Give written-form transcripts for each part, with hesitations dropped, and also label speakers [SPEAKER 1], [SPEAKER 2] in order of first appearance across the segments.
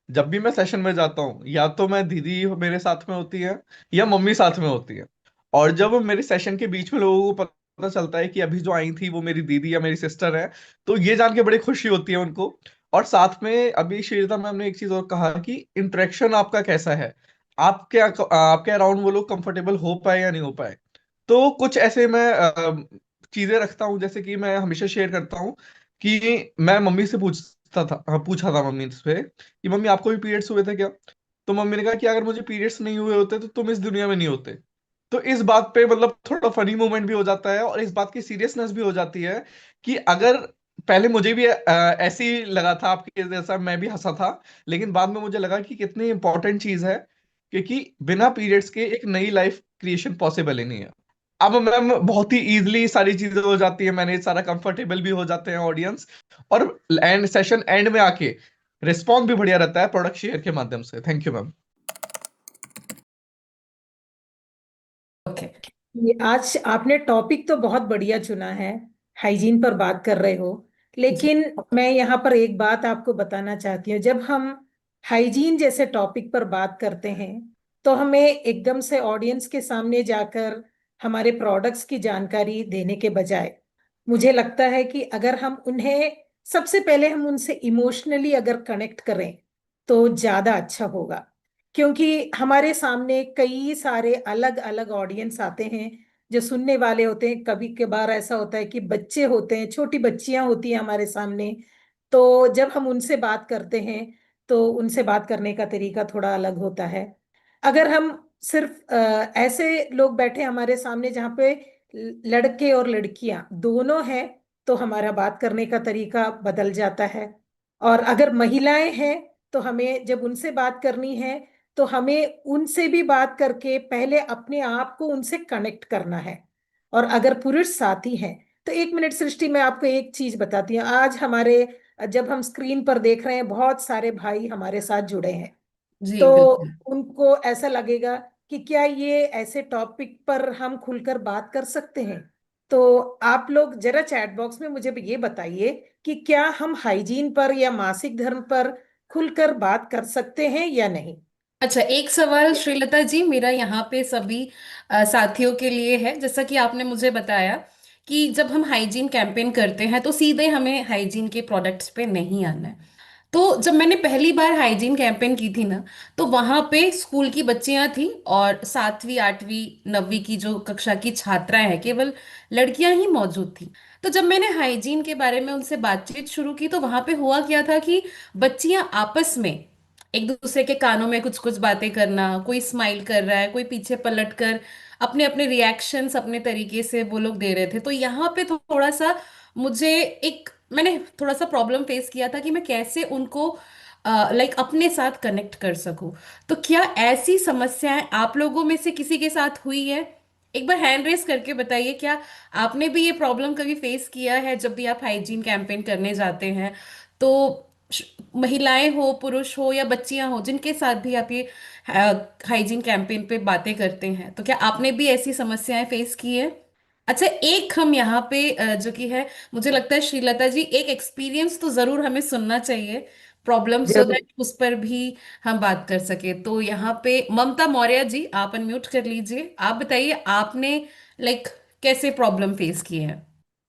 [SPEAKER 1] जब भी मैं सेशन में जाता हूँ, या तो मैं दीदी मेरे साथ में होती है या मम्मी साथ में होती है। और जब मेरे सेशन के बीच में लोगों को पता चलता है कि अभी जो आई थी वो मेरी दीदी या मेरी सिस्टर है, तो ये जान के बड़ी खुशी होती है उनको। और साथ में अभी श्रीलता मैम ने एक चीज और कहा कि इंटरेक्शन आपका कैसा है, आपके अराउंड वो लोग कंफर्टेबल हो पाए या नहीं हो पाए। तो कुछ ऐसे मैं चीजें रखता हूँ, जैसे कि मैं हमेशा शेयर करता हूँ कि मैं मम्मी से पूछता था, हाँ, पूछा था मम्मी से कि मम्मी आपको भी पीरियड्स हुए थे क्या। तो मम्मी ने कहा कि अगर मुझे पीरियड्स नहीं हुए होते तो तुम इस दुनिया में नहीं होते। तो इस बात पे मतलब थोड़ा फनी मोमेंट भी हो जाता है, और इस बात की सीरियसनेस भी हो जाती है कि अगर पहले मुझे भी ऐसे ही लगा था आपके जैसा, मैं भी हंसा था, लेकिन बाद में मुझे लगा कि कितनी इंपॉर्टेंट चीज है, क्योंकि बिना पीरियड्स के एक नई लाइफ क्रिएशन पॉसिबल ही नहीं है। अब मैम बहुत ही इजीली सारी चीजें हो जाती है, मैंने सारा कंफर्टेबल भी हो जाते हैं ऑडियंस, और एंड सेशन एंड में आके रिस्पॉन्स भी बढ़िया रहता है प्रोडक्ट शेयर के माध्यम से। Thank you ma'am.
[SPEAKER 2] ओके। ये आज आपने टॉपिक तो बहुत बढ़िया चुना है, हाइजीन पर बात कर रहे हो।
[SPEAKER 3] जी।
[SPEAKER 2] लेकिन मैं यहाँ पर एक बात आपको बताना चाहती हूँ, जब हम हाइजीन जैसे टॉपिक पर बात करते हैं तो हमें एकदम से ऑडियंस के सामने जाकर हमारे प्रोडक्ट्स की जानकारी देने के बजाय मुझे लगता है कि अगर हम उन्हें सबसे पहले हम उनसे इमोशनली अगर कनेक्ट करें तो ज्यादा अच्छा होगा। क्योंकि हमारे सामने कई सारे अलग अलग ऑडियंस आते हैं जो सुनने वाले होते हैं। कभी कभार ऐसा होता है कि बच्चे होते हैं, छोटी बच्चियां होती हैं हमारे सामने। तो जब हम उनसे बात करते हैं तो उनसे बात करने का तरीका थोड़ा अलग होता है। अगर हम सिर्फ ऐसे लोग बैठे हमारे सामने जहाँ पे लड़के और लड़कियां दोनों हैं तो हमारा बात करने का तरीका बदल जाता है। और अगर महिलाएं हैं तो हमें जब उनसे बात करनी है तो हमें उनसे भी बात करके पहले अपने आप को उनसे कनेक्ट करना है। और अगर पुरुष साथी हैं तो एक मिनट सृष्टि, मैं आपको एक चीज बताती हूँ। आज हमारे जब हम स्क्रीन पर देख रहे हैं बहुत सारे भाई हमारे साथ जुड़े हैं,
[SPEAKER 3] जी
[SPEAKER 2] तो
[SPEAKER 3] बिल्कुल।
[SPEAKER 2] उनको ऐसा लगेगा कि क्या ये ऐसे टॉपिक पर हम खुलकर बात कर सकते हैं। तो आप लोग जरा चैट बॉक्स में मुझे ये बताइए कि क्या हम हाइजीन पर या मासिक धर्म पर खुलकर बात कर सकते हैं या नहीं।
[SPEAKER 3] अच्छा, एक सवाल श्रीलता जी मेरा यहाँ पे सभी साथियों के लिए है। जैसा कि आपने मुझे बताया कि जब हम हाइजीन कैंपेन करते हैं तो सीधे हमें हाइजीन के प्रोडक्ट्स पे नहीं आना है। तो जब मैंने पहली बार हाइजीन कैंपेन की थी ना, तो वहां पे स्कूल की बच्चियां थी और 7वीं 8वीं 9वीं की जो कक्षा की छात्राएं हैं, केवल लड़कियां ही मौजूद थी। तो जब मैंने हाइजीन के बारे में उनसे बातचीत शुरू की तो वहां पे हुआ क्या था कि बच्चियां आपस में एक दूसरे के कानों में कुछ कुछ बातें करना, कोई स्माइल कर रहा है, कोई पीछे पलट कर अपने अपने रिएक्शंस अपने तरीके से वो लोग दे रहे थे। तो यहाँ पे थोड़ा सा मुझे एक मैंने थोड़ा सा प्रॉब्लम फेस किया था कि मैं कैसे उनको लाइक अपने साथ कनेक्ट कर सकूं। तो क्या ऐसी समस्याएं आप लोगों में से किसी के साथ हुई है? एक बार हैंड रेस करके बताइए, क्या आपने भी ये प्रॉब्लम कभी फेस किया है जब भी आप हाइजीन कैंपेन करने जाते हैं? तो श- महिलाएं हो, पुरुष हो या बच्चियां हो, जिनके साथ भी आप ये हाइजीन कैंपेन पे बातें करते हैं, तो क्या आपने भी ऐसी समस्याएं फेस की है? अच्छा, एक हम यहाँ पे जो कि है, मुझे लगता है श्रीलता जी एक एक्सपीरियंस तो जरूर हमें सुनना चाहिए, प्रॉब्लम, सो
[SPEAKER 2] जरूर।
[SPEAKER 3] दैट उस पर भी हम बात कर सके। तो यहाँ पे ममता मौर्य जी, आप अनम्यूट कर लीजिए। आप बताइए आपने लाइक कैसे प्रॉब्लम फेस किए हैं?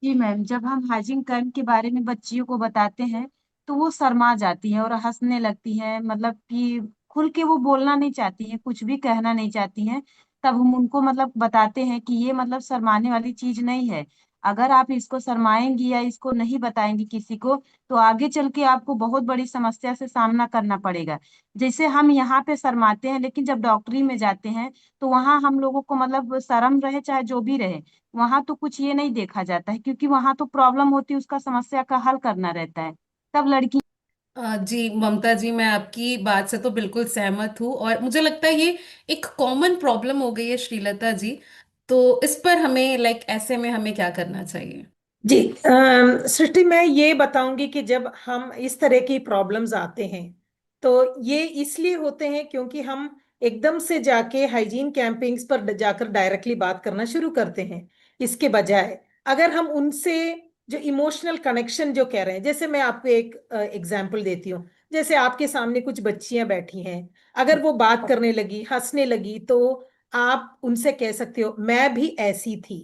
[SPEAKER 4] जी मैम, जब हम हाइजीन कैंप के बारे में बच्चियों को बताते हैं तो वो शर्मा जाती हैं और हंसने लगती हैं। मतलब कि खुल के वो बोलना नहीं चाहती हैं, कुछ भी कहना नहीं चाहती हैं। तब हम उनको मतलब बताते हैं कि ये मतलब शर्माने वाली चीज नहीं है। अगर आप इसको शर्माएंगी या इसको नहीं बताएंगी किसी को, तो आगे चल के आपको बहुत बड़ी समस्या से सामना करना पड़ेगा। जैसे हम यहाँ पे शर्माते हैं, लेकिन जब डॉक्टरी में जाते हैं तो वहाँ हम लोगों को मतलब शर्म रहे चाहे जो भी रहे, वहां तो कुछ ये नहीं देखा जाता है, क्योंकि वहां तो प्रॉब्लम होती है, उसका समस्या का हल करना रहता है। तब लड़की
[SPEAKER 3] जी ममता जी, मैं आपकी बात से तो बिल्कुल सहमत हूँ और मुझे लगता है ये एक कॉमन प्रॉब्लम हो गई है श्रीलता जी। तो इस पर हमें लाइक ऐसे में हमें क्या करना चाहिए?
[SPEAKER 2] जी, सृष्टि मैं ये बताऊंगी कि जब हम इस तरह की प्रॉब्लम्स आते हैं तो ये इसलिए होते हैं क्योंकि हम एकदम से जाके हाइजीन कैंपेन्स पर जाकर डायरेक्टली बात करना शुरू करते हैं। इसके बजाय अगर हम उनसे जो इमोशनल कनेक्शन जो कह रहे हैं, जैसे मैं आपको एक एग्जांपल देती हूँ। जैसे आपके सामने कुछ बच्चियां बैठी हैं, अगर वो बात करने लगी, हंसने लगी, तो आप उनसे कह सकते हो मैं भी ऐसी थी।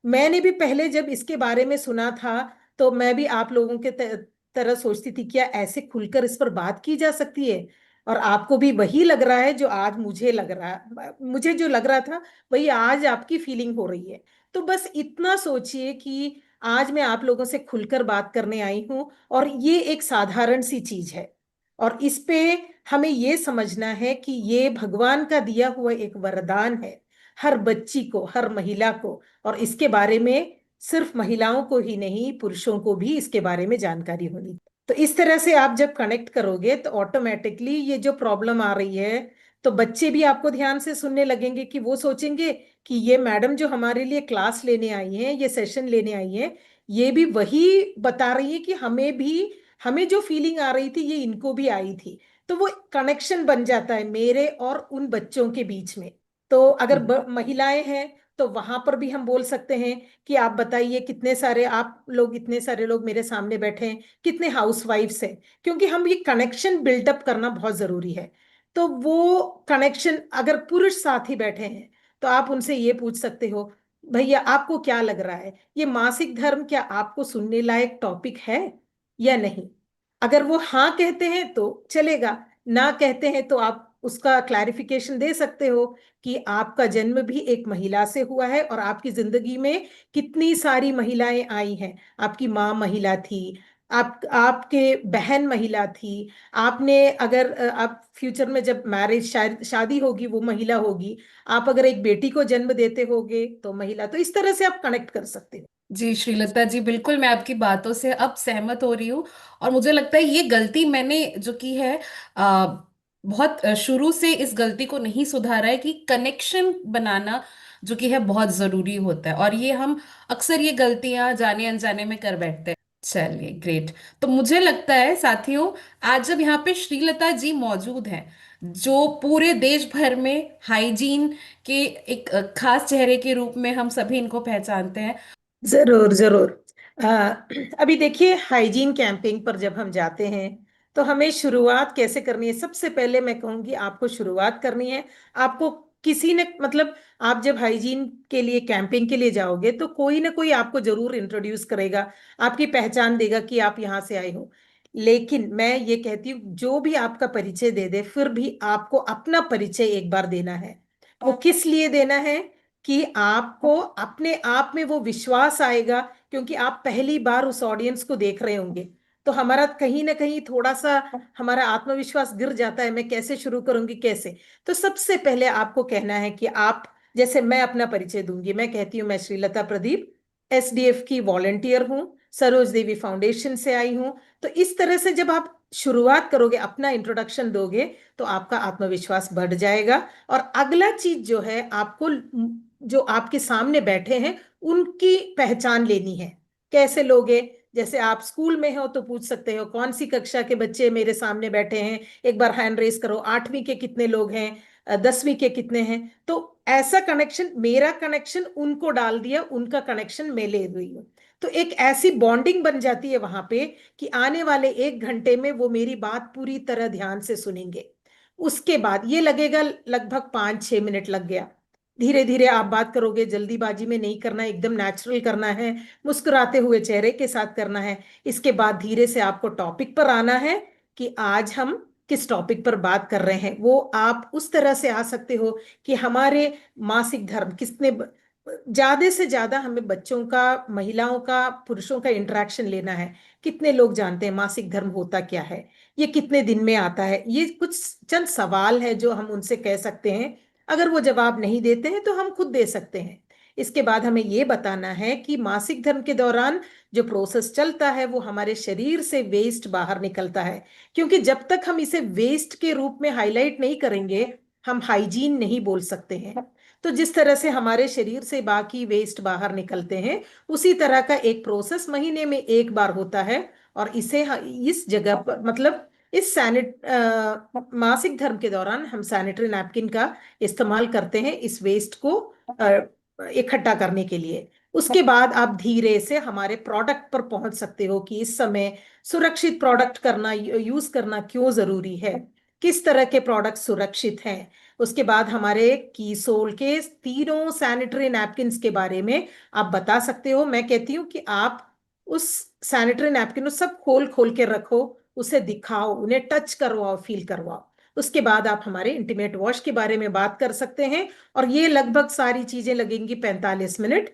[SPEAKER 2] मैंने भी पहले जब इसके बारे में सुना था तो मैं भी आप लोगों के तरह सोचती थी, क्या ऐसे खुलकर इस पर बात की जा सकती है? और आपको भी वही लग रहा है जो आज मुझे लग रहा, मुझे जो लग रहा था वही आज आपकी फीलिंग हो रही है। तो बस इतना सोचिए कि आज मैं आप लोगों से खुलकर बात करने आई हूं, और ये एक साधारण सी चीज है, और इस पे हमें ये समझना है कि ये भगवान का दिया हुआ एक वरदान है हर बच्ची को, हर महिला को। और इसके बारे में सिर्फ महिलाओं को ही नहीं, पुरुषों को भी इसके बारे में जानकारी होनी। तो इस तरह से आप जब कनेक्ट करोगे तो ऑटोमेटिकली ये जो प्रॉब्लम आ रही है, तो बच्चे भी आपको ध्यान से सुनने लगेंगे, कि वो सोचेंगे कि ये मैडम जो हमारे लिए क्लास लेने आई है, ये सेशन लेने आई है, ये भी वही बता रही है कि हमें भी, हमें जो फीलिंग आ रही थी ये इनको भी आई थी। तो वो कनेक्शन बन जाता है मेरे और उन बच्चों के बीच में। तो अगर महिलाएं हैं तो वहां पर भी हम बोल सकते हैं कि आप बताइए कितने सारे आप लोग, इतने सारे लोग मेरे सामने बैठे हैं, कितने हाउसवाइफ्स हैं, क्योंकि हम ये कनेक्शन बिल्डअप करना बहुत जरूरी है। तो वो कनेक्शन, अगर पुरुष साथी बैठे हैं तो आप उनसे ये पूछ सकते हो, भैया आपको क्या लग रहा है, ये मासिक धर्म क्या आपको सुनने लायक टॉपिक है या नहीं? अगर वो हाँ कहते हैं तो चलेगा, ना कहते हैं तो आप उसका क्लैरिफिकेशन दे सकते हो कि आपका जन्म भी एक महिला से हुआ है, और आपकी जिंदगी में कितनी सारी महिलाएं आई हैं। आपकी माँ महिला थी, आपके बहन महिला थी, आपने अगर आप फ्यूचर में जब मैरिज, शायद शादी होगी, वो महिला होगी। आप अगर एक बेटी को जन्म देते होगे तो महिला, तो इस तरह से आप कनेक्ट कर सकते हो।
[SPEAKER 3] जी श्रीलता जी, बिल्कुल मैं आपकी बातों से अब सहमत हो रही हूँ। और मुझे लगता है ये गलती मैंने जो की है, बहुत शुरू से इस गलती को नहीं सुधारा है कि कनेक्शन बनाना जो कि है बहुत जरूरी होता है, और ये हम अक्सर ये गलतियां जाने अनजाने में कर बैठते हैं। चलिए ग्रेट। तो मुझे लगता है साथियों, आज जब यहाँ पे श्रीलता जी मौजूद हैं, जो पूरे देश भर में हाइजीन के एक खास चेहरे के रूप में हम सभी इनको पहचानते हैं।
[SPEAKER 2] जरूर जरूर। अ, अभी देखिए, हाइजीन कैंपिंग पर जब हम जाते हैं तो हमें शुरुआत कैसे करनी है? सबसे पहले मैं कहूंगी आपको शुरुआत करनी है। आपको किसी ने, मतलब आप जब हाइजीन के लिए, कैंपिंग के लिए जाओगे तो कोई ना कोई आपको जरूर इंट्रोड्यूस करेगा, आपकी पहचान देगा कि आप यहाँ से आए हो। लेकिन मैं ये कहती हूँ, जो भी आपका परिचय दे दे, फिर भी आपको अपना परिचय एक बार देना है। वो किस लिए देना है? कि आपको अपने आप में वो विश्वास आएगा, क्योंकि आप पहली बार उस ऑडियंस को देख रहे होंगे। तो हमारा कहीं ना कहीं थोड़ा सा हमारा आत्मविश्वास गिर जाता है, मैं कैसे शुरू करूंगी, कैसे? तो सबसे पहले आपको कहना है कि आप, जैसे मैं अपना परिचय दूंगी, मैं कहती हूँ मैं श्रीलता प्रदीप एसडीएफ की वॉलेंटियर हूँ, सरोज देवी फाउंडेशन से आई हूँ। तो इस तरह से जब आप शुरुआत करोगे, अपना इंट्रोडक्शन दोगे, तो आपका आत्मविश्वास बढ़ जाएगा। और अगला चीज जो है, आपको जो आपके सामने बैठे हैं उनकी पहचान लेनी है। कैसे लोगे? जैसे आप स्कूल में हो तो पूछ सकते हो कौन सी कक्षा के बच्चे मेरे सामने बैठे हैं, एक बार हैंड रेस करो, 8वीं के कितने लोग हैं, 10वीं के कितने हैं। तो ऐसा कनेक्शन, मेरा कनेक्शन उनको डाल दिया, उनका कनेक्शन मैं ले रही हूँ। तो एक ऐसी बॉन्डिंग बन जाती है वहां पे कि आने वाले 1 घंटे में वो मेरी बात पूरी तरह ध्यान से सुनेंगे। उसके बाद ये लगेगा लगभग 5-6 मिनट लग गया। धीरे धीरे आप बात करोगे, जल्दीबाजी में नहीं करना है, एकदम नेचुरल करना है, मुस्कुराते हुए चेहरे के साथ करना है। इसके बाद धीरे से आपको टॉपिक पर आना है कि आज हम किस टॉपिक पर बात कर रहे हैं। वो आप उस तरह से आ सकते हो कि हमारे मासिक धर्म किसने, ज्यादा से ज्यादा हमें बच्चों का, महिलाओं का, पुरुषों का इंटरेक्शन लेना है। कितने लोग जानते हैं मासिक धर्म होता क्या है, ये कितने दिन में आता है? ये कुछ चंद सवाल है जो हम उनसे कह सकते हैं। अगर वो जवाब नहीं देते हैं तो हम खुद दे सकते हैं। इसके बाद हमें ये बताना है कि मासिक धर्म के दौरान जो प्रोसेस चलता है वो हमारे शरीर से वेस्ट बाहर निकलता है। क्योंकि जब तक हम इसे वेस्ट के रूप में हाईलाइट नहीं करेंगे, हम हाइजीन नहीं बोल सकते हैं। तो जिस तरह से हमारे शरीर से बाकी वेस्ट बाहर निकलते हैं, उसी तरह का एक प्रोसेस महीने में एक बार होता है। और इसे इस जगह पर, मतलब इस मासिक धर्म के दौरान हम सैनिटरी नैपकिन का इस्तेमाल करते हैं इस वेस्ट को इकट्ठा करने के लिए। उसके बाद आप धीरे से हमारे प्रोडक्ट पर पहुंच सकते हो कि इस समय सुरक्षित प्रोडक्ट करना, यूज करना क्यों जरूरी है, किस तरह के प्रोडक्ट सुरक्षित हैं। उसके बाद हमारे कीसोल के तीनों सैनिटरी नैपकिन्स के बारे में आप बता सकते हो। मैं कहती हूँ कि आप उस सैनिटरी नैपकिन को सब खोल खोल के रखो, उसे दिखाओ, उन्हें टच करवाओ, फील करवाओ। उसके बाद आप हमारे इंटीमेट वॉश के बारे में बात कर सकते हैं, और ये लगभग सारी चीजें लगेंगी 45 मिनट।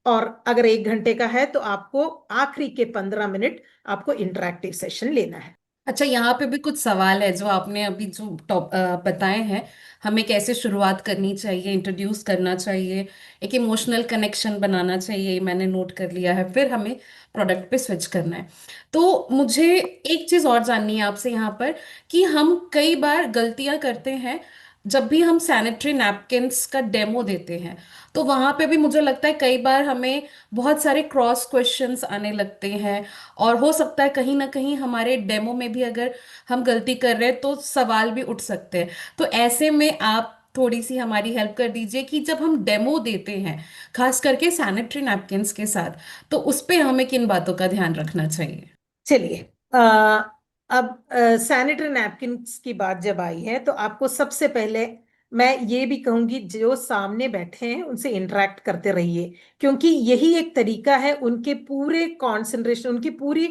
[SPEAKER 2] और अगर 1 घंटे का है तो आपको आखिरी के 15 मिनट आपको इंटरेक्टिव सेशन लेना है।
[SPEAKER 3] अच्छा, यहाँ पे भी कुछ सवाल है जो आपने अभी जो बताए हैं। हमें कैसे शुरुआत करनी चाहिए, इंट्रोड्यूस करना चाहिए, एक इमोशनल कनेक्शन बनाना चाहिए, मैंने नोट कर लिया है, फिर हमें प्रोडक्ट पे स्विच करना है। तो मुझे एक चीज़ और जाननी है आपसे यहाँ पर, कि हम कई बार गलतियाँ करते हैं जब भी हम सैनिटरी नैपकिन्स का डेमो देते हैं। तो वहाँ पे भी मुझे लगता है कई बार हमें बहुत सारे क्रॉस क्वेश्चंस आने लगते हैं, और हो सकता है कहीं ना कहीं हमारे डेमो में भी अगर हम गलती कर रहे हैं तो सवाल भी उठ सकते हैं। तो ऐसे में आप थोड़ी सी हमारी हेल्प कर दीजिए कि जब हम डेमो देते हैं, खास करके सैनिटरी नैपकिन्स के साथ, तो उस पे हमें किन बातों का ध्यान रखना चाहिए।
[SPEAKER 2] चलिए, अब सैनिटरी नैपकिन्स की बात जब आई है तो आपको सबसे पहले मैं ये भी कहूंगी, जो सामने बैठे हैं उनसे इंटरेक्ट करते रहिए, क्योंकि यही एक तरीका है उनके पूरे कंसंट्रेशन, उनकी पूरी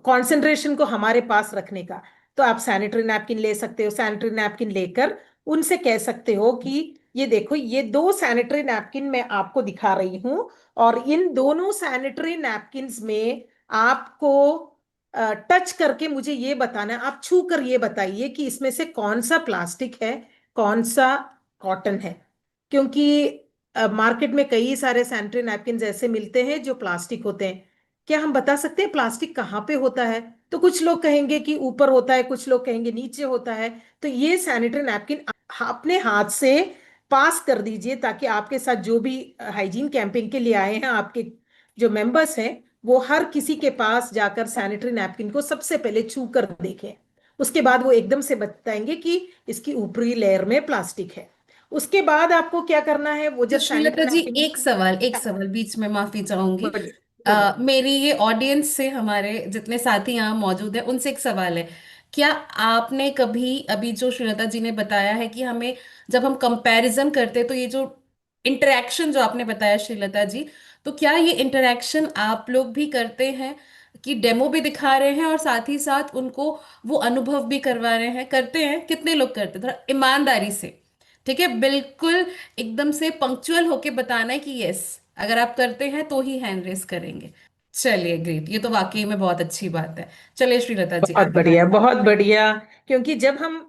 [SPEAKER 2] कंसंट्रेशन को हमारे पास रखने का। तो आप सैनिटरी नैपकिन ले सकते हो, सैनिटरी नैपकिन लेकर उनसे कह सकते हो कि ये देखो, ये 2 सैनिटरी नैपकिन मैं आपको दिखा रही हूँ, और इन दोनों सैनिटरी नैपकिन्स में आपको टच करके मुझे ये बताना है, आप छू कर ये बताइए कि इसमें से कौन सा प्लास्टिक है, कौन सा कॉटन है। क्योंकि मार्केट में कई सारे सैनिटरी नैपकिन ऐसे मिलते हैं जो प्लास्टिक होते हैं। क्या हम बता सकते हैं प्लास्टिक कहाँ पे होता है? तो कुछ लोग कहेंगे कि ऊपर होता है, कुछ लोग कहेंगे नीचे होता है। तो ये सैनिटरी नैपकिन अपने हाथ से पास कर दीजिए, ताकि आपके साथ जो भी हाइजीन कैंपेन के लिए आए हैं, आपके जो मेंबर्स हैं, वो हर किसी के पास जाकर सैनिटरी नैपकिन को सबसे पहले छू कर देखें। उसके बाद वो एकदम से बताएंगे कि इसकी ऊपरी लेयर में प्लास्टिक है। उसके बाद आपको क्या करना है, वो
[SPEAKER 3] तो
[SPEAKER 2] जब
[SPEAKER 3] श्रीलता
[SPEAKER 2] सैनिटरी
[SPEAKER 3] जी,
[SPEAKER 2] नैपकिन,
[SPEAKER 3] एक सवाल बीच में, माफी चाहूंगी।
[SPEAKER 2] बोलिए बोलिए।
[SPEAKER 3] मेरी ये ऑडियंस से, हमारे जितने साथी यहाँ मौजूद हैं, उनसे एक सवाल है। क्या आपने कभी, अभी जो श्रीलता जी ने बताया है कि हमें जब हम कंपैरिजन करते हैं, तो ये जो इंटरेक्शन जो आपने बताया श्रीलता जी, तो क्या ये इंटरेक्शन आप लोग भी करते हैं, कि डेमो भी दिखा रहे हैं और साथ ही साथ उनको वो अनुभव भी करवा रहे हैं? करते हैं? कितने लोग करते हैं? थोड़ा ईमानदारी से, ठीक है, बिल्कुल एकदम से पंक्चुअल होके बताना है कि यस, अगर आप करते हैं तो ही हैंड रेस करेंगे। चलिए, ग्रेट, ये तो वाकई में बहुत अच्छी बात है। चलिए श्रीलता जी,
[SPEAKER 2] बहुत
[SPEAKER 3] आप
[SPEAKER 2] बढ़िया,
[SPEAKER 3] बताएं।
[SPEAKER 2] बहुत बढ़िया। क्योंकि जब हम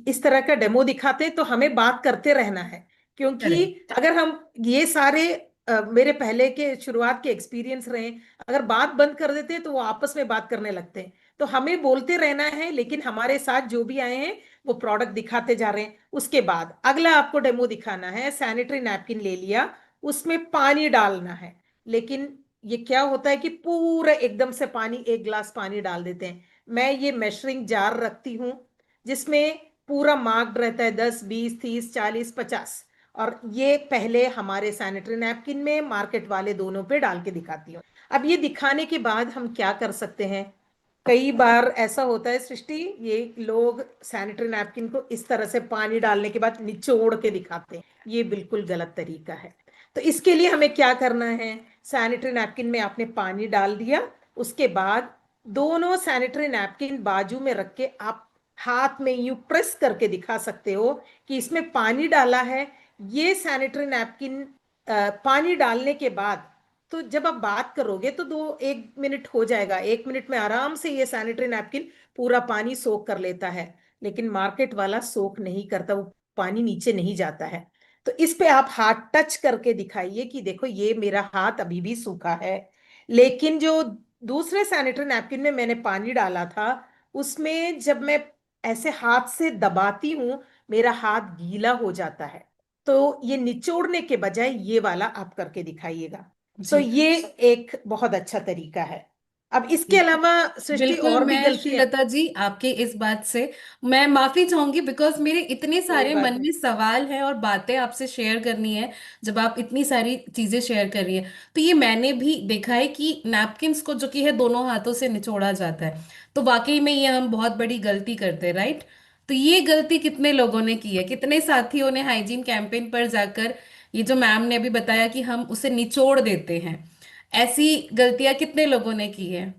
[SPEAKER 2] इस तरह का डेमो दिखाते हैं तो हमें बात करते रहना है। क्योंकि
[SPEAKER 3] करेक्ट।
[SPEAKER 2] अगर हम ये सारे मेरे पहले के शुरुआत के एक्सपीरियंस रहे, अगर बात बंद कर देते हैं तो वो आपस में बात करने लगते हैं। तो हमें बोलते रहना है, लेकिन हमारे साथ जो भी आए हैं वो प्रोडक्ट दिखाते जा रहे हैं। उसके बाद अगला आपको डेमो दिखाना है, सैनिटरी नैपकिन ले लिया, उसमें पानी डालना है। लेकिन ये क्या होता है कि पूरा एकदम से पानी, 1 गिलास पानी डाल देते हैं। मैं ये मेजरिंग जार रखती हूँ, जिसमें पूरा मार्क्ड रहता है 10, 20, 30, 40, 50। और ये पहले हमारे सैनिटरी नैपकिन में, मार्केट वाले दोनों पे डाल के दिखाती हूँ। अब ये दिखाने के बाद हम क्या कर सकते हैं, कई बार ऐसा होता है सृष्टि, ये लोग सैनिटरी नैपकिन को इस तरह से पानी डालने के बाद निचोड़ के दिखाते हैं। ये बिल्कुल गलत तरीका है। तो इसके लिए हमें क्या करना है, सैनिटरी नैपकिन में आपने पानी डाल दिया, उसके बाद दोनों सैनिटरी नैपकिन बाजू में रख के आप हाथ में यूं प्रेस करके दिखा सकते हो कि इसमें पानी डाला है। ये सैनिटरी नैपकिन पानी डालने के बाद, तो जब आप बात करोगे तो 1 मिनट हो जाएगा, 1 मिनट में आराम से ये सैनिटरी नैपकिन पूरा पानी सोख कर लेता है। लेकिन मार्केट वाला सोख नहीं करता, वो पानी नीचे नहीं जाता है। तो इस पे आप हाथ टच करके दिखाइए कि देखो, ये मेरा हाथ अभी भी सूखा है। लेकिन जो दूसरे सैनिटरी नैपकिन में मैंने पानी डाला था, उसमें जब मैं ऐसे हाथ से दबाती हूं, मेरा हाथ गीला हो जाता है। तो ये निचोड़ने के बजाय ये वाला आप करके दिखाइएगा। तो
[SPEAKER 3] जी।
[SPEAKER 2] ये एक बहुत अच्छा तरीका है। अब इसके अलावा सृष्टि
[SPEAKER 3] बिल्कुल,
[SPEAKER 2] और भी
[SPEAKER 3] मैं
[SPEAKER 2] गलतियां।
[SPEAKER 3] श्रीलता जी आपके इस बात से मैं माफी चाहूंगी, बिकॉज मेरे इतने
[SPEAKER 2] कोई
[SPEAKER 3] सारे
[SPEAKER 2] बात
[SPEAKER 3] मन
[SPEAKER 2] नहीं।
[SPEAKER 3] में सवाल हैं और बातें आपसे शेयर करनी है। जब आप इतनी सारी चीजें शेयर कर रही है, तो ये मैंने भी देखा है कि नैपकिन्स को जो कि है दोनों हाथों से निचोड़ा जाता है, तो वाकई में ये हम बहुत बड़ी गलती करते हैं, राइट? तो ये गलती कितने लोगों ने की है, कितने साथियों ने हाइजीन कैंपेन पर जाकर, ये जो मैम ने अभी बताया कि हम उसे निचोड़ देते हैं, ऐसी गलतियां कितने लोगों ने की है?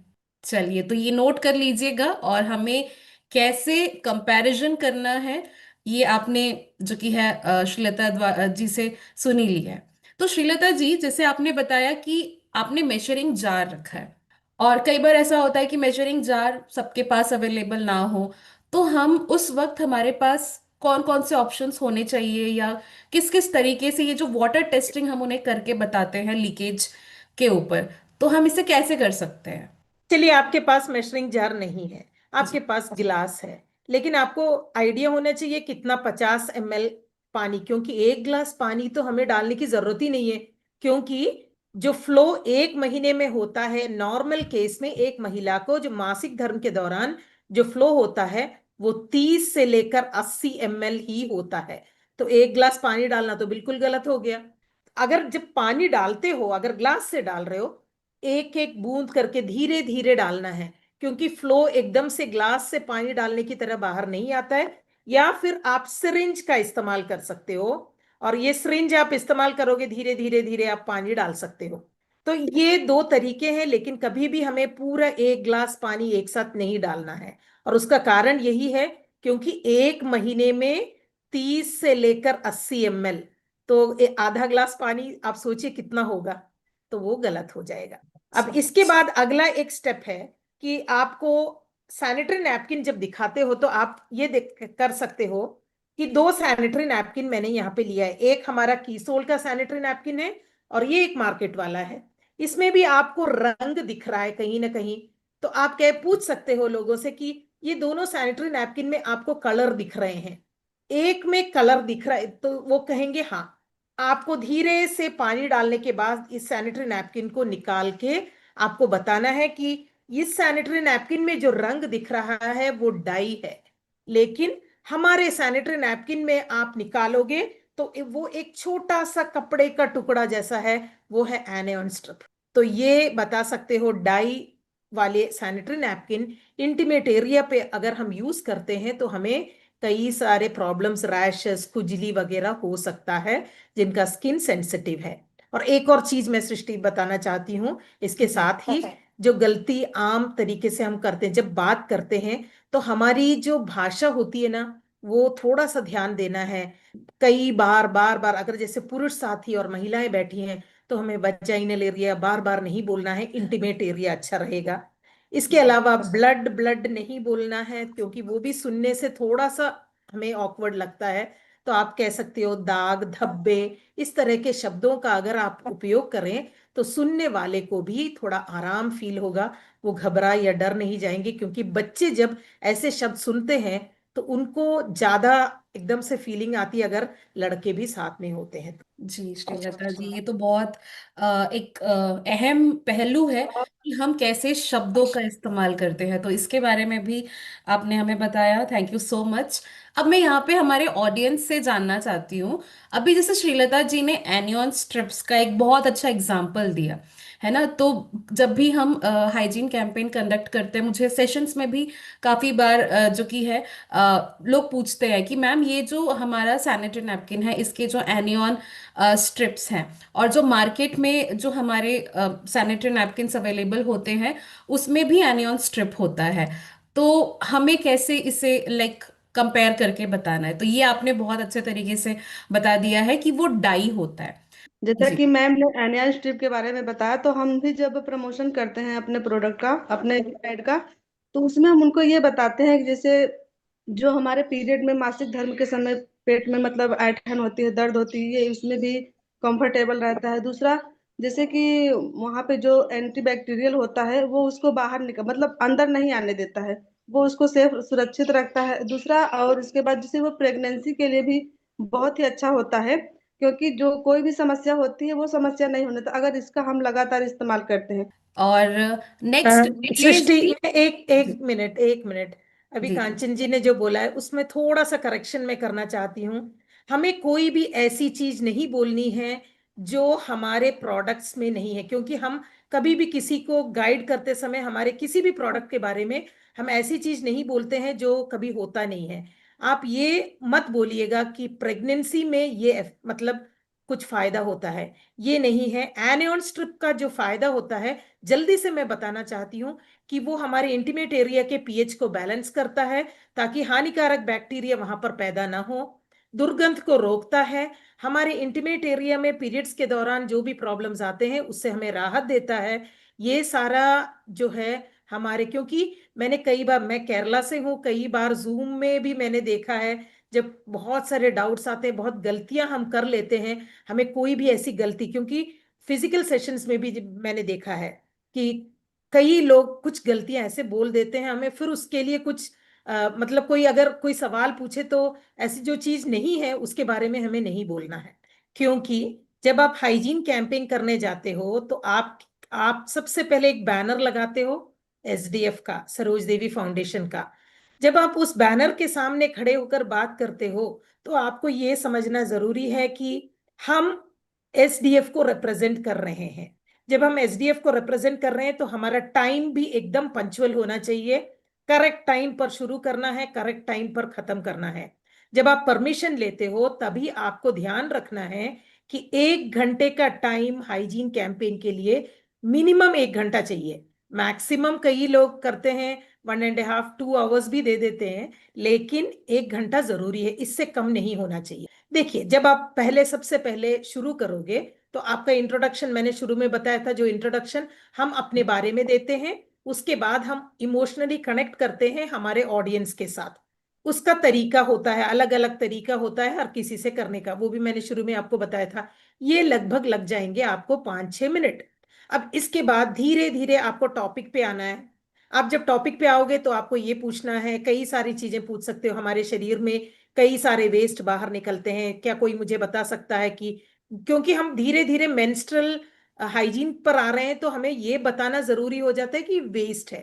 [SPEAKER 3] चलिए, तो ये नोट कर लीजिएगा, और हमें कैसे कंपैरिजन करना है ये आपने जो कि है श्रीलता जी से सुनी ली है। तो श्रीलता जी, जैसे आपने बताया कि आपने मेजरिंग जार रखा है, और कई बार ऐसा होता है कि मेजरिंग जार सबके पास अवेलेबल ना हो, तो हम उस वक्त हमारे पास कौन कौन से ऑप्शंस होने चाहिए, या किस किस तरीके से ये जो वाटर टेस्टिंग हम उन्हें करके बताते हैं लीकेज के ऊपर, तो हम इसे कैसे कर सकते हैं?
[SPEAKER 2] चलिए, आपके पास मेजरिंग जार नहीं है,
[SPEAKER 3] जी।
[SPEAKER 2] आपके पास गिलास है, लेकिन आपको आइडिया होना चाहिए कितना, 50 ml पानी, क्योंकि एक गिलास पानी तो हमें डालने की जरूरत ही नहीं है, क्योंकि जो फ्लो एक महीने में होता है नॉर्मल केस में, एक महिला को जो मासिक धर्म के दौरान जो फ्लो होता है वो 30 से लेकर 80 ml ही होता है। तो एक गिलास पानी डालना तो बिल्कुल गलत हो गया। अगर जब पानी डालते हो, अगर ग्लास से डाल रहे हो, एक एक बूंद करके धीरे धीरे डालना है, क्योंकि फ्लो एकदम से ग्लास से पानी डालने की तरह बाहर नहीं आता है। या फिर आप सिरिंज का इस्तेमाल कर सकते हो, और ये सिरिंज आप इस्तेमाल करोगे, धीरे धीरे धीरे आप पानी डाल सकते हो। तो ये दो तरीके हैं, लेकिन कभी भी हमें पूरा एक गिलास पानी एक साथ नहीं डालना है। और उसका कारण यही है, क्योंकि एक महीने में 30 से लेकर 80 ml, तो आधा गिलास पानी आप सोचिए कितना होगा, तो वो गलत हो जाएगा। अब
[SPEAKER 3] अच्छा।
[SPEAKER 2] इसके बाद अगला एक स्टेप है कि आपको सैनिटरी नैपकिन जब दिखाते हो तो आप ये देख कर सकते हो कि दो सैनिटरी नैपकिन मैंने यहाँ पे लिया है, एक हमारा कीसोल का सैनिटरी नैपकिन है और ये एक मार्केट वाला है। इसमें भी आपको रंग दिख रहा है कहीं ना कहीं, तो आप कह पूछ सकते हो लोगों से कि ये दोनों सैनिटरी नैपकिन में आपको कलर दिख रहे हैं, एक में कलर दिख रहा है, तो वो कहेंगे हाँ। आपको धीरे से पानी डालने के बाद इस सैनिटरी नैपकिन को निकाल के आपको बताना है कि इस सैनिटरी नैपकिन में जो रंग दिख रहा है वो डाई है, लेकिन हमारे सैनिटरी नैपकिन में आप निकालोगे तो वो एक छोटा सा कपड़े का टुकड़ा जैसा है, वो है एनियन स्ट्रिप। तो ये बता सकते हो, डाई वाले सैनिटरी नैपकिन इंटीमेट एरिया पे अगर हम यूज करते हैं तो हमें कई सारे प्रॉब्लम्स, रैशेस, खुजली वगैरह हो सकता है, जिनका स्किन सेंसिटिव है। और एक और चीज मैं सृष्टि बताना चाहती हूँ इसके
[SPEAKER 3] जी।
[SPEAKER 2] साथ ही, जो गलती आम तरीके से हम करते हैं जब बात करते हैं, तो हमारी जो भाषा होती है ना, वो थोड़ा सा ध्यान देना है। कई बार बार बार अगर जैसे पुरुष साथी और महिलाएं बैठी हैं, तो हमें वजाइनल एरिया बार बार नहीं बोलना है, इंटीमेट एरिया अच्छा रहेगा। इसके अलावा ब्लड ब्लड नहीं बोलना है, क्योंकि वो भी सुनने से थोड़ा सा हमें ऑकवर्ड लगता है। तो आप कह सकते हो दाग, धब्बे, इस तरह के शब्दों का अगर आप उपयोग करें तो सुनने वाले को भी थोड़ा आराम फील होगा, वो घबरा या डर नहीं जाएंगे, क्योंकि बच्चे जब ऐसे शब्द सुनते हैं तो उनको ज्यादा एकदम से फीलिंग आती है, अगर लड़के भी साथ में होते हैं तो।
[SPEAKER 3] जी श्रीलता जी, ये तो बहुत एक अहम पहलू है कि हम कैसे शब्दों का इस्तेमाल करते हैं, तो इसके बारे में भी आपने हमें बताया, थैंक यू सो मच। अब मैं यहाँ पे हमारे ऑडियंस से जानना चाहती हूँ, अभी जैसे श्रीलता जी ने एनियन स्ट्रिप्स का एक बहुत अच्छा एग्जाम्पल दिया है ना, तो जब भी हम हाइजीन कैंपेन कंडक्ट करते हैं, मुझे सेशंस में भी काफी बार जो कि है लोग पूछते हैं कि मैम ये जो हमारा सैनिटरी नैपकिन है, इसके जो एनियन स्ट्रिप्स हैं, और जो मार्केट में जो हमारे सैनिटरी नैपकिन्स अवेलेबल होते हैं उसमें भी एनियन स्ट्रिप होता है, तो हमें कैसे इसे लाइक कंपेयर करके बताना है? तो ये आपने बहुत अच्छे तरीके से बता दिया है कि वो डाई होता है।
[SPEAKER 5] जैसा
[SPEAKER 3] जी।
[SPEAKER 5] कि मैम ने एनुअल स्ट्रिप के बारे में बताया, तो हम भी जब प्रमोशन करते हैं अपने प्रोडक्ट का, अपने ऐड का, तो उसमें हम उनको ये बताते हैं कि जैसे जो हमारे पीरियड में मासिक धर्म के समय पेट में मतलब ऐंठन होती है, दर्द होती है, ये उसमें भी कंफर्टेबल रहता है। दूसरा, जैसे कि वहाँ पे जो एंटीबैक्टीरियल होता है वो उसको बाहर निकल मतलब अंदर नहीं आने देता है, वो उसको सेफ सुरक्षित रखता है। दूसरा, और इसके बाद जैसे वो प्रेगनेंसी के लिए भी बहुत ही अच्छा होता है, क्योंकि जो कोई भी समस्या होती है वो समस्या नहीं होने तो अगर इसका हम लगातार इस्तेमाल करते हैं
[SPEAKER 3] और नेक्स्ट ये
[SPEAKER 2] सृष्टि, एक मिनट अभी
[SPEAKER 3] जी
[SPEAKER 2] कांचन जी ने जो बोला है उसमें थोड़ा सा करेक्शन मैं करना चाहती हूँ। हमें कोई भी ऐसी चीज नहीं बोलनी है जो हमारे प्रोडक्ट्स में नहीं है, क्योंकि हम कभी भी किसी को गाइड करते समय हमारे किसी भी प्रोडक्ट के बारे में हम ऐसी चीज नहीं बोलते हैं जो कभी होता नहीं है। आप ये मत बोलिएगा कि प्रेगनेंसी में ये मतलब कुछ फायदा होता है, ये नहीं है। एनियन स्ट्रिप का जो फायदा होता है, जल्दी से मैं बताना चाहती हूँ कि वो हमारे इंटीमेट एरिया के पीएच को बैलेंस करता है ताकि हानिकारक बैक्टीरिया वहां पर पैदा ना हो। दुर्गंध को रोकता है। हमारे इंटीमेट एरिया में पीरियड्स के दौरान जो भी प्रॉब्लम्स आते हैं उससे हमें राहत देता है। ये सारा जो है हमारे, क्योंकि मैंने कई बार, मैं केरला से हूँ, कई बार जूम में भी मैंने देखा है जब बहुत सारे डाउट्स आते हैं, बहुत गलतियां हम कर लेते हैं। हमें कोई भी ऐसी गलती, क्योंकि फिजिकल सेशंस में भी मैंने देखा है कि कई लोग कुछ गलतियां ऐसे बोल देते हैं, हमें फिर उसके लिए कुछ मतलब कोई अगर कोई सवाल पूछे तो ऐसी जो चीज नहीं है उसके बारे में हमें नहीं बोलना है। क्योंकि जब आप हाइजीन कैंपेन करने जाते हो तो आप सबसे पहले एक बैनर लगाते हो एसडीएफ का, सरोज देवी फाउंडेशन का। जब आप उस बैनर के सामने खड़े होकर बात करते हो तो आपको ये समझना जरूरी है कि हम एसडीएफ को रिप्रेजेंट कर रहे हैं। जब हम एसडीएफ को रिप्रेजेंट कर रहे हैं तो हमारा टाइम भी एकदम पंक्चुअल होना चाहिए। करेक्ट टाइम पर शुरू करना है, करेक्ट टाइम पर खत्म करना है। जब आप परमिशन लेते हो तभी आपको ध्यान रखना है कि 1 घंटे का टाइम हाइजीन कैंपेन के लिए मिनिमम 1 घंटा चाहिए। मैक्सिमम कई लोग करते हैं 1.5 2 आवर्स भी दे देते हैं, लेकिन 1 घंटा जरूरी है, इससे कम नहीं होना चाहिए। देखिए, जब आप पहले सबसे पहले शुरू करोगे तो आपका इंट्रोडक्शन मैंने शुरू में बताया था, जो इंट्रोडक्शन हम अपने बारे में देते हैं, उसके बाद हम इमोशनली कनेक्ट करते हैं हमारे ऑडियंस के साथ। उसका तरीका होता है, अलग अलग तरीका होता है हर किसी से करने का, वो भी मैंने शुरू में आपको बताया था। ये लगभग लग जाएंगे आपको 5-6 मिनट। अब इसके बाद धीरे धीरे आपको टॉपिक पे आना है। आप जब टॉपिक पे आओगे तो आपको ये पूछना है, कई सारी चीजें पूछ सकते हो। हमारे शरीर में कई सारे वेस्ट बाहर निकलते हैं, क्या कोई मुझे बता सकता है कि, क्योंकि हम धीरे धीरे मेंस्ट्रुअल हाइजीन पर आ रहे हैं तो हमें ये बताना जरूरी हो जाता है कि वेस्ट है।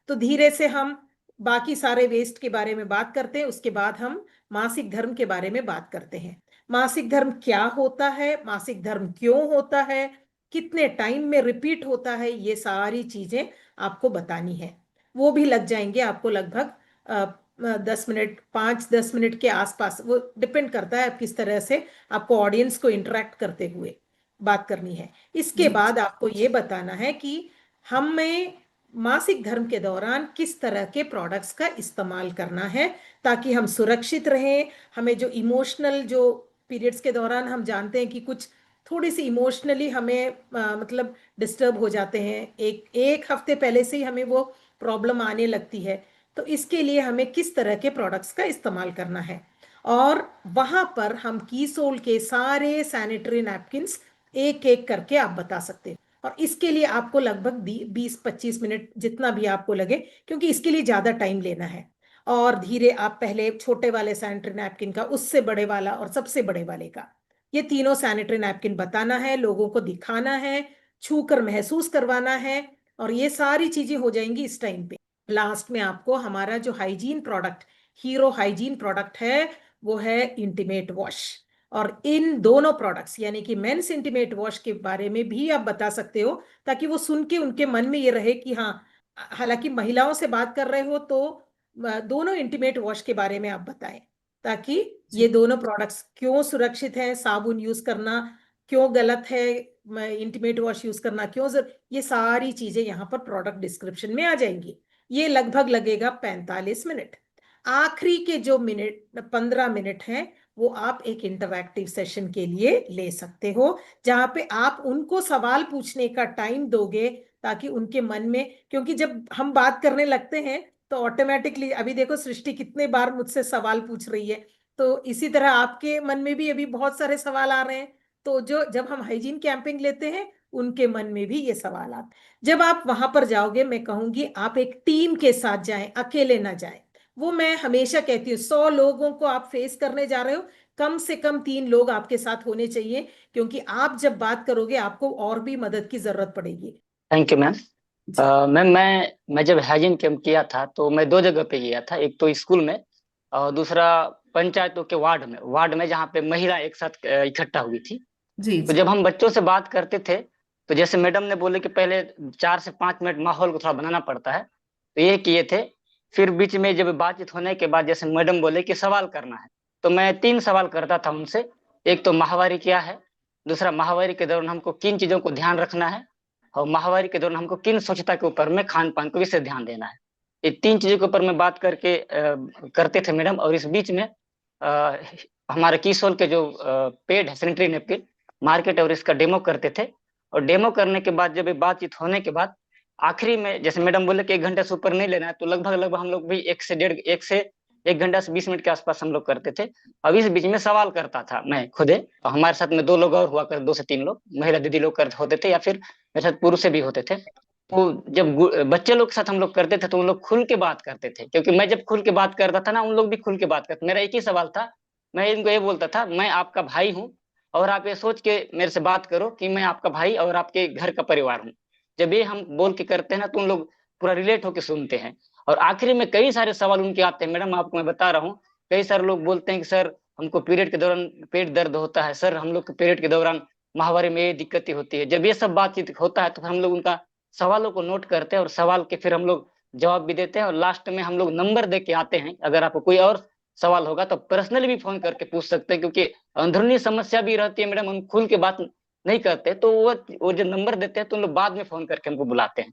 [SPEAKER 2] तो धीरे से हम बाकी सारे वेस्ट के बारे में बात करते हैं। उसके बाद हम मासिक धर्म के बारे में बात करते हैं। मासिक धर्म क्या होता है, मासिक धर्म क्यों होता है, कितने टाइम में रिपीट होता है, ये सारी चीजें आपको बतानी है। वो भी लग जाएंगे आपको लगभग 10 मिनट, 5-10 मिनट के आसपास। वो डिपेंड करता है आप किस तरह से आपको ऑडियंस को इंटरेक्ट करते हुए बात करनी है। इसके
[SPEAKER 3] जी
[SPEAKER 2] बाद आपको ये बताना है कि हमें मासिक धर्म के दौरान किस तरह के प्रोडक्ट्स का इस्तेमाल करना है ताकि हम सुरक्षित रहें। हमें जो इमोशनल, जो पीरियड्स के दौरान हम जानते हैं कि कुछ थोड़ी सी इमोशनली हमें मतलब डिस्टर्ब हो जाते हैं, एक एक हफ्ते पहले से ही हमें वो प्रॉब्लम आने लगती है, तो इसके लिए हमें किस तरह के प्रोडक्ट्स का इस्तेमाल करना है। और वहां पर हम कीसोल के सारे सैनिटरी नैपकिन्स एक एक करके आप बता सकते हैं। और इसके लिए आपको लगभग 20-25 मिनट जितना भी आपको लगे, क्योंकि इसके लिए ज्यादा टाइम लेना है। और धीरे आप पहले छोटे वाले सैनिटरी नैपकिन का, उससे बड़े वाला और सबसे बड़े वाले का, ये तीनों सैनिटरी नैपकिन बताना है, लोगों को दिखाना है, छू कर महसूस करवाना है। और ये सारी चीजें हो जाएंगी इस टाइम पे। लास्ट में आपको हमारा जो hygiene product, hero hygiene product है, वो है इंटीमेट वॉश। और इन दोनों प्रोडक्ट्स यानी कि मेंस इंटीमेट वॉश के बारे में भी आप बता सकते हो, ताकि वो सुन के उनके मन में ये रहे कि हाँ, हालांकि महिलाओं से बात कर रहे हो तो दोनों इंटीमेट वॉश के बारे में आप बताएं, ताकि
[SPEAKER 3] जी
[SPEAKER 2] ये दोनों प्रोडक्ट्स क्यों सुरक्षित है, साबुन यूज करना क्यों गलत है, इंटीमेट वॉश यूज करना क्यों ये सारी चीजें यहाँ पर प्रोडक्ट डिस्क्रिप्शन में आ जाएंगी। ये लगभग लगेगा 45 मिनट। आखिरी के जो मिनट 15 मिनट हैं वो आप एक इंटरैक्टिव सेशन के लिए ले सकते हो, जहां पे आप उनको सवाल पूछने का टाइम दोगे ताकि उनके मन में, क्योंकि जब हम बात करने लगते हैं तो ऑटोमेटिकली, अभी देखो सृष्टि कितने बार मुझसे सवाल पूछ रही है, तो इसी तरह आपके मन में भी अभी बहुत सारे सवाल आ रहे हैं। तो जो जब हम हाइजीन कैंपिंग लेते हैं उनके मन में भी ये सवाल आते हैं। जब आप वहां पर जाओगे, मैं कहूंगी आप एक टीम के साथ जाएं, अकेले ना जाएं। वो मैं हमेशा कहती हूँ, 100 लोगों को आप फेस करने जा रहे हो, कम से कम 3 लोग आपके साथ होने चाहिए, क्योंकि आप जब बात करोगे आपको और भी मदद की जरूरत पड़ेगी।
[SPEAKER 6] Thank you ma'am.
[SPEAKER 3] जी।
[SPEAKER 6] मैम मैं जब हाइजीन कैंप किया था तो मैं दो जगह पे किया था, एक तो स्कूल में और दूसरा पंचायतों के वार्ड में जहाँ पे महिला एक साथ इकट्ठा हुई थी।
[SPEAKER 3] जी।
[SPEAKER 6] तो
[SPEAKER 3] जी।
[SPEAKER 6] जब हम बच्चों से बात करते थे तो जैसे मैडम ने बोले कि पहले 4 से 5 मिनट माहौल को थोड़ा बनाना पड़ता है, तो ये किए थे। फिर बीच में जब बातचीत होने के बाद जैसे मैडम बोले कि सवाल करना है, तो मैं 3 सवाल करता था उनसे। एक तो माहवारी क्या है, दूसरा माहवारी के दौरान हमको किन चीजों को ध्यान रखना है, और माहवारी के दौरान हमको किन स्वच्छता के ऊपर में खान पान को विशेष ध्यान देना है। ये 3 चीजों के ऊपर में बात करके करते थे मैडम। और इस बीच में हमारे किसोल के जो पेड है सैनिटरी नैपकिन मार्केट, और इसका डेमो करते थे। और डेमो करने के बाद जब ये बातचीत होने के बाद आखिरी में जैसे मैडम बोले कि 1 घंटे से ऊपर नहीं लेना है, तो लगभग लगभग हम लोग भी 1 घंटा से 20 मिनट के आसपास हम लोग करते थे। अब इस बीच में सवाल करता था मैं खुदे, और हमारे साथ में 2 लोग और हुआ कर, 2 से 3 लोग महिला दीदी लोग कर होते थे, या फिर मेरे साथ पुरुष से भी होते थे। तो जब बच्चे लोग के साथ हम लोग करते थे तो उन लोग खुल के बात करते थे, क्योंकि मैं जब खुल के बात करता था ना, उन लोग भी खुल के बात करते। मेरा एक ही सवाल था, मैं इनको ये बोलता था, मैं आपका भाई हूँ और आप ये सोच के मेरे से बात करो कि मैं आपका भाई और आपके घर का परिवार हूँ। जब ये हम बोल के करते हैं ना, तो उन लोग पूरा रिलेट होके सुनते हैं। और आखिरी में कई सारे सवाल उनके आते हैं मैडम, आपको मैं बता रहा हूँ। कई सारे लोग बोलते हैं कि सर हमको पीरियड के दौरान पेट दर्द होता है, सर हम लोग के पीरियड के दौरान माहवारी में ये दिक्कतें होती है। जब ये सब बातचीत होता है तो फिर हम लोग उनका सवालों को नोट करते हैं और सवाल के फिर हम लोग जवाब भी देते हैं, और लास्ट में हम लोग नंबर दे के आते हैं। अगर आपको कोई और सवाल होगा तो पर्सनली भी फोन करके पूछ सकते हैं, क्योंकि अंदरूनी समस्या भी रहती है मैडम, हम खुल के बात नहीं करते, तो वो जो नंबर देते हैं तो उन लोग बाद में फोन करके हमको बुलाते हैं।